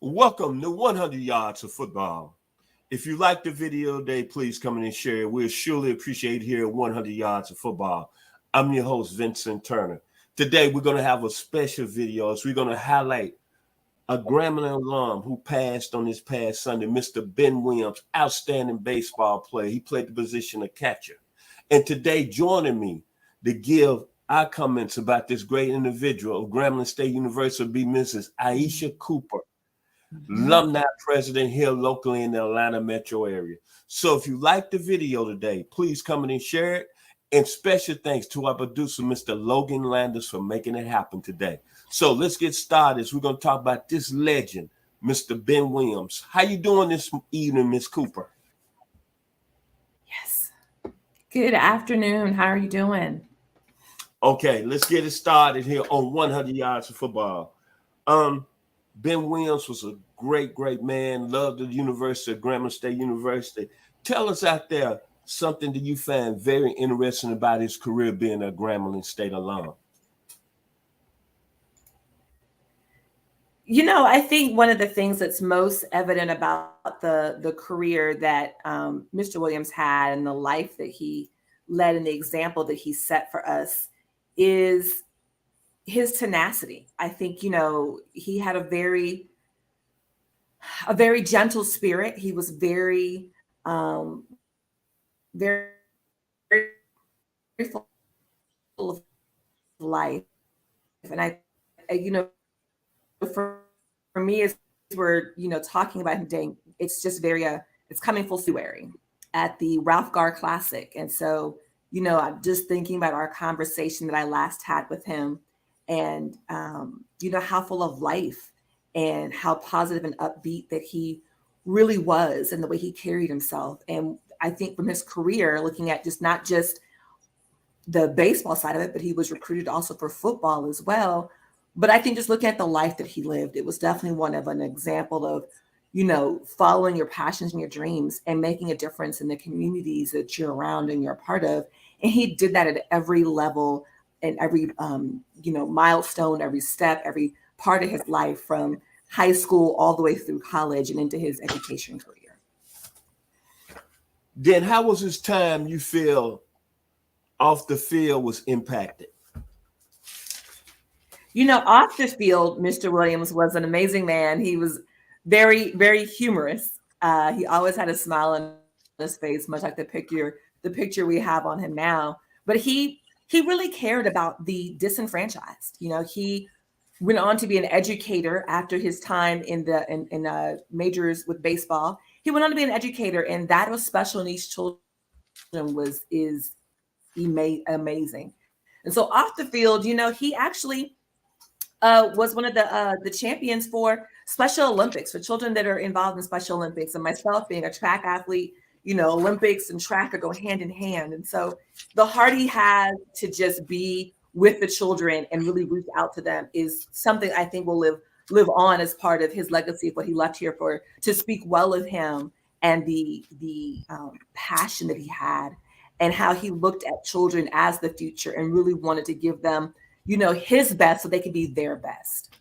Welcome to 100 Yards of Football. If you like the video today, please come in and share it. We'll surely appreciate it here at 100 Yards of Football. I'm your host, Vincent Turner. Today, we're going to have a special video as we're going to highlight a Grambling alum who passed on this past Sunday, Mr. Ben Williams, outstanding baseball player. He played the position of catcher. And today, joining me to give our comments about this great individual of Grambling State University will be Mrs. Aisha Cooper, alumni president here locally in the Atlanta metro area. So if you like the video today, please come in and share it. And special thanks to our producer, Mr. Logan Landers, for making it happen today. So let's get started. We're going to talk about this legend, Mr. Ben Williams. How you doing this evening, Miss Cooper? Yes. Good afternoon. How are you doing? Okay, let's get it started here on 100 Yards of Football. Ben Williams was a great man, loved the University of Grambling State University. Tell us out there something that you find very interesting about his career being a Grambling State alum. You know, I think one of the things that's most evident about the career that Mr. Williams had and the life that he led and the example that he set for us is his tenacity. I think, you know, he had a very gentle spirit. He was very full of life. And I you know, for me, as we're, you know, talking about him today, it's just very, it's coming full February at the Ralph Gar Classic. And so, you know, I'm just thinking about our conversation that I last had with him and, you know, how full of life and how positive and upbeat that he really was and the way he carried himself. And I think from his career, looking at just not just the baseball side of it, but he was recruited also for football as well. But I think just looking at the life that he lived, it was definitely one of an example of, you know, following your passions and your dreams and making a difference in the communities that you're around and you're a part of. And he did that at every level and every, you know, milestone, every step, every part of his life from high school all the way through college and into his education career. Then how was his time, you feel, off the field was impacted? You know, off the field, Mr. Williams was an amazing man. He was very humorous. He always had a smile on his face, much like the picture we have on him now. But he really cared about the disenfranchised. You know, he went on to be an educator after his time in majors with baseball. He went on to be an educator, and that was special needs children is amazing. And so off the field, you know, he actually was one of the champions for Special Olympics, for children that are involved in Special Olympics. And myself being a track athlete, you know, Olympics and track go hand in hand. And so the heart he has to just be with the children and really reach out to them is something I think will live on as part of his legacy of what he left here for, to speak well of him and the passion that he had and how he looked at children as the future and really wanted to give them, you know, his best so they could be their best.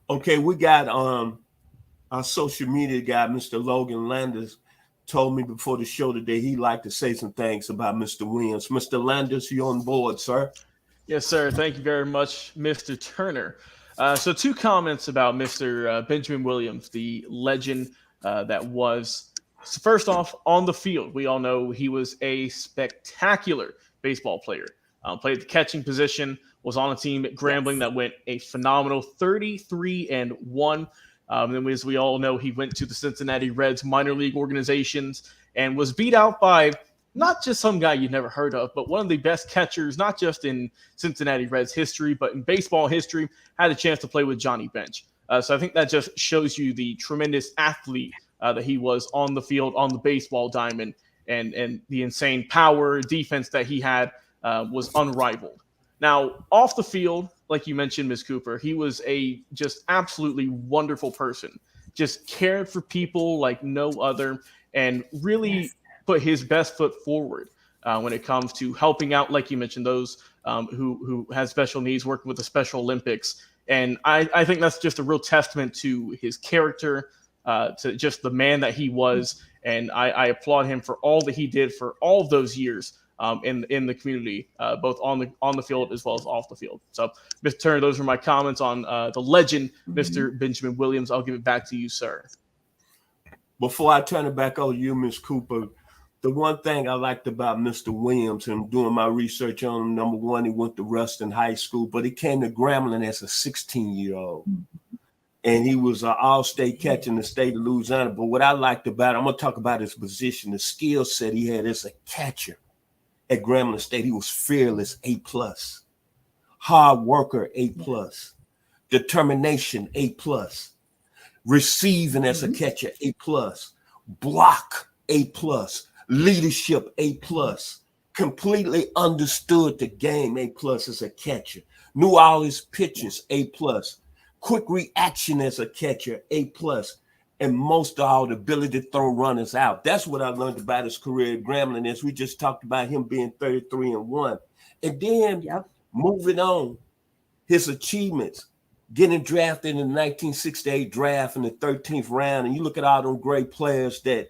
Okay, we got our social media guy, Mr. Logan Landers, told me before the show today he'd like to say some things about Mr. Williams. Mr. Landers, you on board, sir? Yes, sir. Thank you very much, Mr. Turner. So 2 comments about Mr. Benjamin Williams, the legend that was. So first off, on the field, we all know he was a spectacular baseball player. Played the catching position, was on a team at Grambling that went a phenomenal 33-1. Then, as we all know, he went to the Cincinnati Reds minor league organizations and was beat out by not just some guy you've never heard of, but one of the best catchers, not just in Cincinnati Reds history, but in baseball history. Had a chance to play with Johnny Bench. So I think that just shows you the tremendous athlete that he was on the field, on the baseball diamond, and the insane power, defense that he had. Was unrivaled. Now, off the field, like you mentioned, Ms. Cooper, he was a just absolutely wonderful person. Just cared for people like no other and really put his best foot forward when it comes to helping out, like you mentioned, those who has special needs, working with the Special Olympics. And I think that's just a real testament to his character, to just the man that he was. And I applaud him for all that he did for all of those years in the community, both on the field as well as off the field. So, Mr. Turner, those are my comments on the legend, Mr. Benjamin Williams. I'll give it back to you, sir. Before I turn it back over to you, Ms. Cooper, the one thing I liked about Mr. Williams and doing my research on him, number one, he went to Ruston High School, but he came to Grambling as a 16-year-old. And he was an all-state catcher in the state of Louisiana. But what I liked about him, I'm going to talk about his position, the skill set he had as a catcher at Grambling State. He was fearless, A+. Hard worker, A+. Determination, A+. Receiving as a catcher, A+. Block, A+. Leadership, A+. Completely understood the game, A+ as a catcher. Knew all his pitches, A+. Quick reaction as a catcher, A+. And most of all, the ability to throw runners out. That's what I learned about his career at Grambling, as we just talked about him being 33-1. And then moving on, his achievements, getting drafted in the 1968 draft in the 13th round. And you look at all those great players that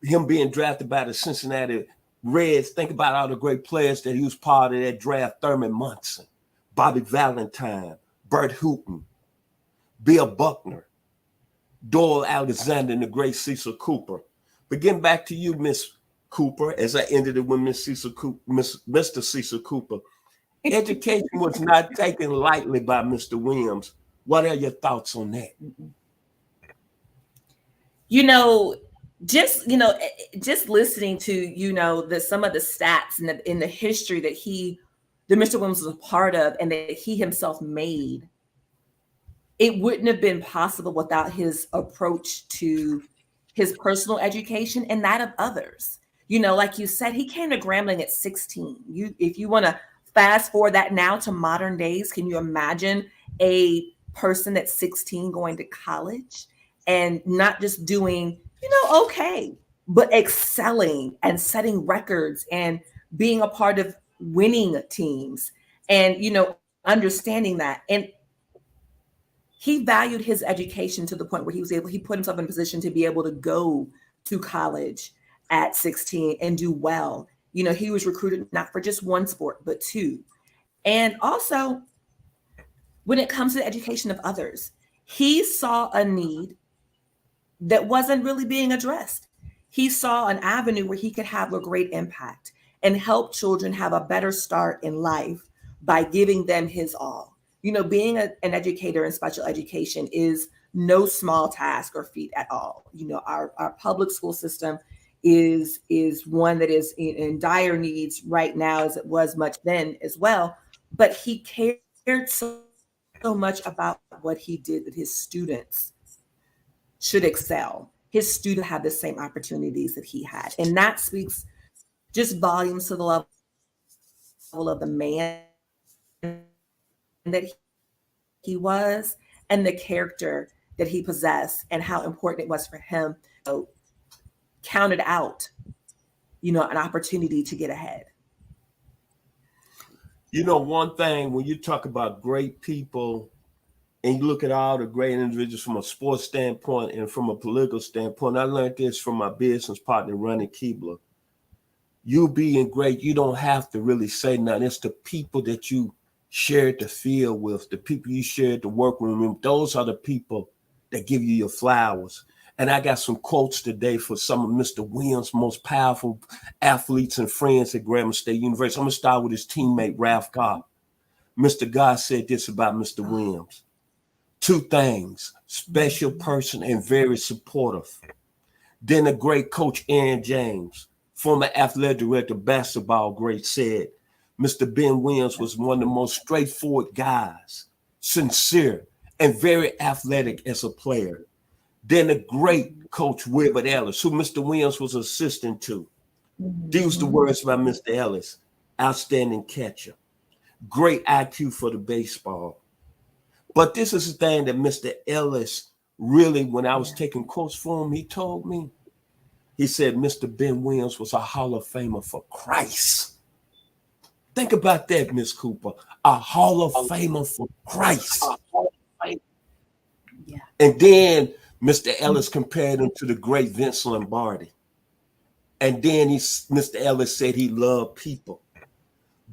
him being drafted by the Cincinnati Reds, think about all the great players that he was part of that draft: Thurman Munson, Bobby Valentine, Bert Hooton, Bill Buckner, Doyle Alexander, and the great Cecil Cooper. But getting back to you, Miss Cooper, as I ended it with Mr. Cecil Cooper, education was not taken lightly by Mr. Williams. What are your thoughts on that? Just listening to, some of the stats and in the history that Mr. Williams was a part of and that he himself made, it wouldn't have been possible without his approach to his personal education and that of others. Like you said, he came to Grambling at 16. If you want to fast forward that now to modern days, can you imagine a person that's 16 going to college and not just doing, okay, but excelling and setting records and being a part of winning teams and, understanding that. And he valued his education to the point where he put himself in a position to be able to go to college at 16 and do well. He was recruited not for just one sport, but two. And also, when it comes to the education of others, he saw a need that wasn't really being addressed. He saw an avenue where he could have a great impact and help children have a better start in life by giving them his all. Being an educator in special education is no small task or feat at all. Our public school system is one that is in dire needs right now, as it was much then as well. But he cared so much about what he did that his students should excel. His students have the same opportunities that he had. And that speaks just volumes to the level of the man that he was and the character that he possessed and how important it was for him to count it out, an opportunity to get ahead. One thing, when you talk about great people and you look at all the great individuals from a sports standpoint and from a political standpoint, I learned this from my business partner, Ronnie Keebler. You being great, you don't have to really say nothing. It's the people that you shared the field with, the people you shared the workroom with. Those are the people that give you your flowers. And I got some quotes today for some of Mr. Williams' most powerful athletes and friends at Grambling State University. I'm going to start with his teammate, Ralph Cobb. Mr. God said this about Mr. Williams: two things, special person and very supportive. Then a great coach, Aaron James, former athletic director, basketball great, said, Mr. Ben Williams was one of the most straightforward guys, sincere, and very athletic as a player. Then a great coach, Wilbert Ellis, who Mr. Williams was assistant to. These the words by Mr. Ellis: outstanding catcher, great IQ for the baseball. But this is the thing that Mr. Ellis really, when I was taking quotes for him, he told me, he said, Mr. Ben Williams was a Hall of Famer for Christ. Think about that, Miss Cooper. A Hall of Famer for Christ. Yeah. And then Mr. Ellis compared him to the great Vince Lombardi. And then Mr. Ellis said he loved people.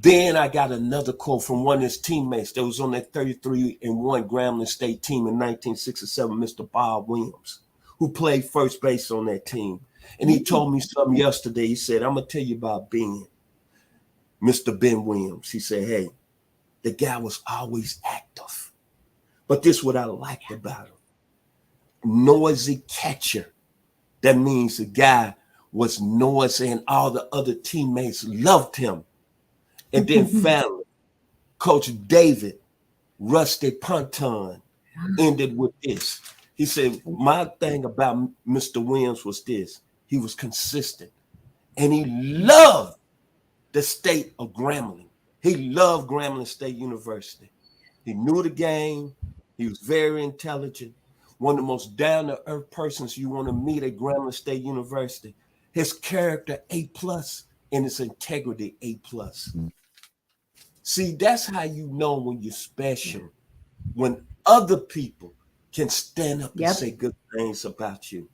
Then I got another quote from one of his teammates that was on that 33-1 Grambling State team in 1967, Mr. Bob Williams, who played first base on that team. And he told me something yesterday. He said, I'm going to tell you about Ben, Mr. Ben Williams. He said, hey, the guy was always active. But this is what I liked about him. Noisy catcher. That means the guy was noisy and all the other teammates loved him. And then finally, Coach David Rusty Ponton ended with this. He said, my thing about Mr. Williams was this. He was consistent. And he loved the state of Grambling. He loved Grambling State University. He knew the game. He was very intelligent. One of the most down-to-earth persons you want to meet at Grambling State University. His character, A+, and his integrity, A+. See, that's how you know when you're special. When other people can stand up and say good things about you.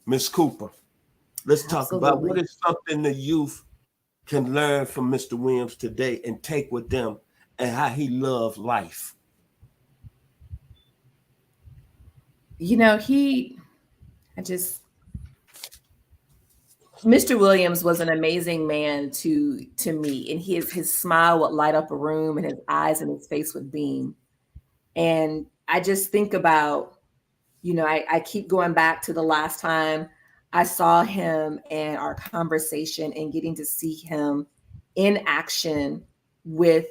Miss Cooper, let's talk about what is something the youth can learn from Mr. Williams today and take with them and how he loved life. You know, Mr. Williams was an amazing man to me, and his smile would light up a room, and his eyes and his face would beam. And I just think about, you know, I keep going back to the last time I saw him and our conversation and getting to see him in action with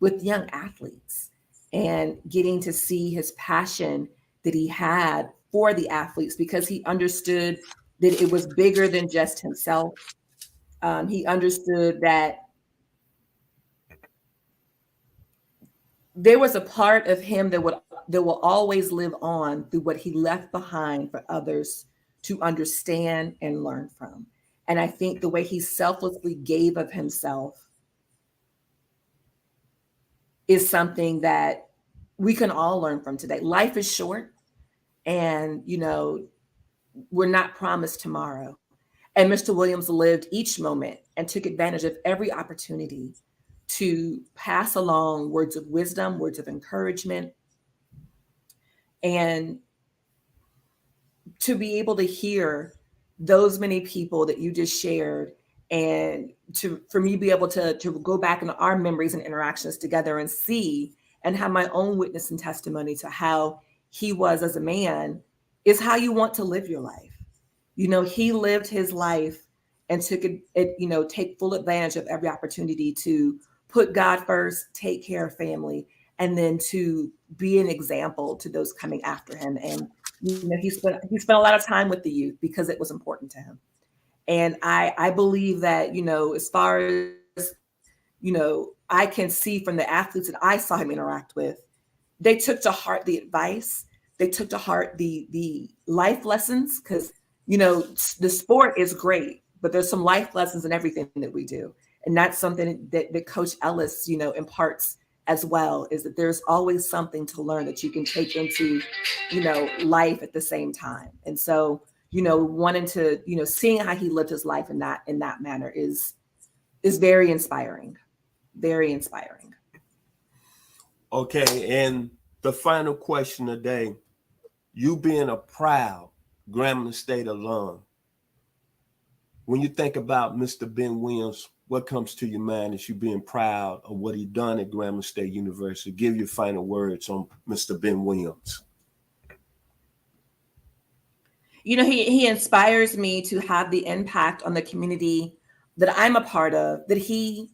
young athletes and getting to see his passion that he had for the athletes, because he understood that it was bigger than just himself. He understood that there was a part of him that will always live on through what he left behind for others to understand and learn from. And I think the way he selflessly gave of himself is something that we can all learn from today. Life is short, and, you know, we're not promised tomorrow. And Mr. Williams lived each moment and took advantage of every opportunity to pass along words of wisdom, words of encouragement, and to be able to hear those many people that you just shared, and for me to be able to go back into our memories and interactions together and see and have my own witness and testimony to how he was as a man is how you want to live your life. You know, he lived his life and took it, you know, take full advantage of every opportunity to put God first, take care of family, and then to be an example to those coming after him. And, you know, he spent a lot of time with the youth because it was important to him. And I believe that, you know, as far as, you know, I can see from the athletes that I saw him interact with, they took to heart the advice. They took to heart the life lessons, because, you know, the sport is great, but there's some life lessons in everything that we do. And that's something that Coach Ellis, you know, imparts as well, is that there's always something to learn that you can take into, you know, life at the same time. And so, you know, wanting to, you know, seeing how he lived his life in that manner is very inspiring, very inspiring. Okay, and the final question today, you being a proud Grambling State alum, when you think about Mr. Ben Williams, what comes to your mind as you being proud of what he done at Grambling State University? Give your final words on Mr. Ben Williams. You know, he inspires me to have the impact on the community that I'm a part of, that he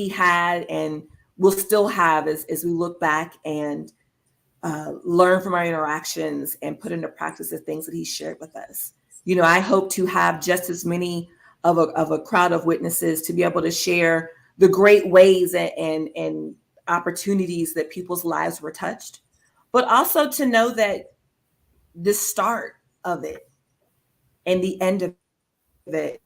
had and will still have as we look back and learn from our interactions and put into practice the things that he shared with us. You know, I hope to have just as many of a crowd of witnesses to be able to share the great ways and opportunities that people's lives were touched, but also to know that the start of it and the end of it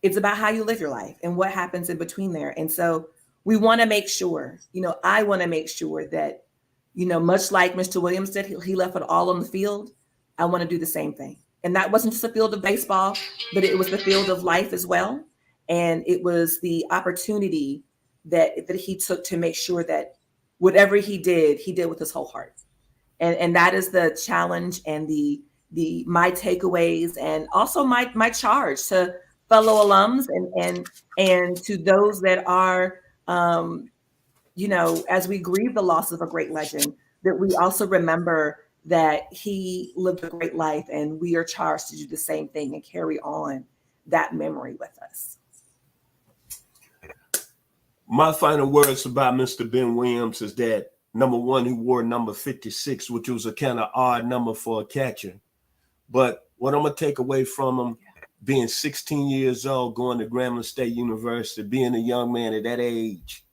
It's about how you live your life and what happens in between there. And so we want to make sure, I want to make sure that, much like Mr. Williams did, he left it all on the field. I want to do the same thing. And that wasn't just the field of baseball, but it was the field of life as well. And it was the opportunity that he took to make sure that whatever he did with his whole heart. And that is the challenge and my takeaways, and also my charge to fellow alums and to those that are, as we grieve the loss of a great legend, that we also remember that he lived a great life, and we are charged to do the same thing and carry on that memory with us. My final words about Mr. Ben Williams is that, number one, he wore number 56, which was a kind of odd number for a catcher. But what I'm going to take away from him, being 16 years old, going to Grambling State University, being a young man at that age,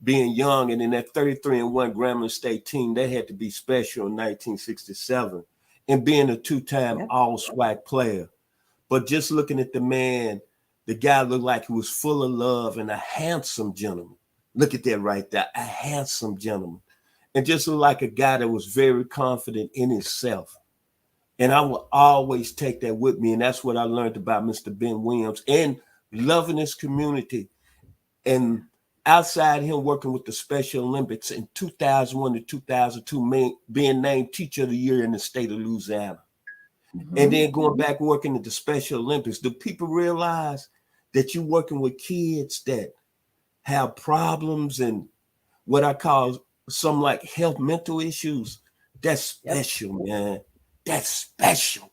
being young, and in that 33-1 Grambling State team, that had to be special in 1967, and being a two-time All-SWAC player. But just looking at the man, the guy looked like he was full of love and a handsome gentleman. Look at that right there, a handsome gentleman. And just looked like a guy that was very confident in himself. And I will always take that with me. And that's what I learned about Mr. Ben Williams, and loving his community. And outside him working with the Special Olympics in 2001 to 2002, being named Teacher of the Year in the state of Louisiana. Mm-hmm. And then going back working at the Special Olympics, do people realize that you're working with kids that have problems and what I call some like health, mental issues? That's special, man. That's special.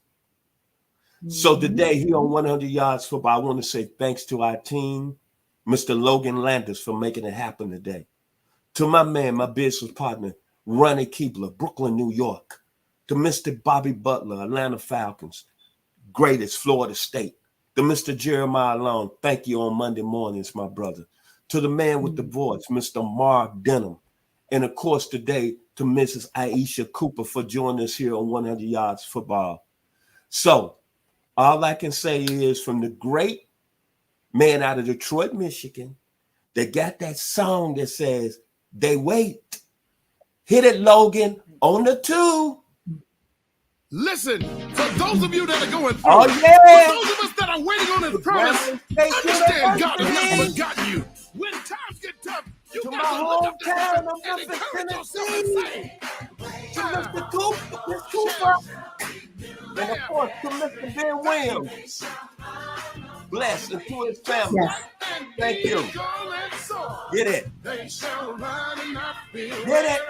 Mm-hmm. So today here on 100 Yards Football, I want to say thanks to our team, Mr. Logan Landers, for making it happen today. To my man, my business partner, Ronnie Keebler, Brooklyn, New York. To Mr. Bobby Butler, Atlanta Falcons, greatest, Florida State. To Mr. Jeremiah Long, thank you on Monday mornings, my brother. To the man with the voice, Mr. Mark Denham. And of course today to Mrs. Aisha Cooper for joining us here on 100 Yards Football. So all I can say is, from the great man out of Detroit, Michigan, that got that song that says, "They wait." Hit it, Logan, on the 2. Listen, for those of you that are going through, for those of us that are waiting on his promise, understand God has never forgotten you. When times get tough, you to got my to look up to heaven hometown and of encourage yourself and say, to Mr. Cooper, and of course to Mr. Ben Williams. Bless, and to his family. Yes. Thank you. Get it. Get it.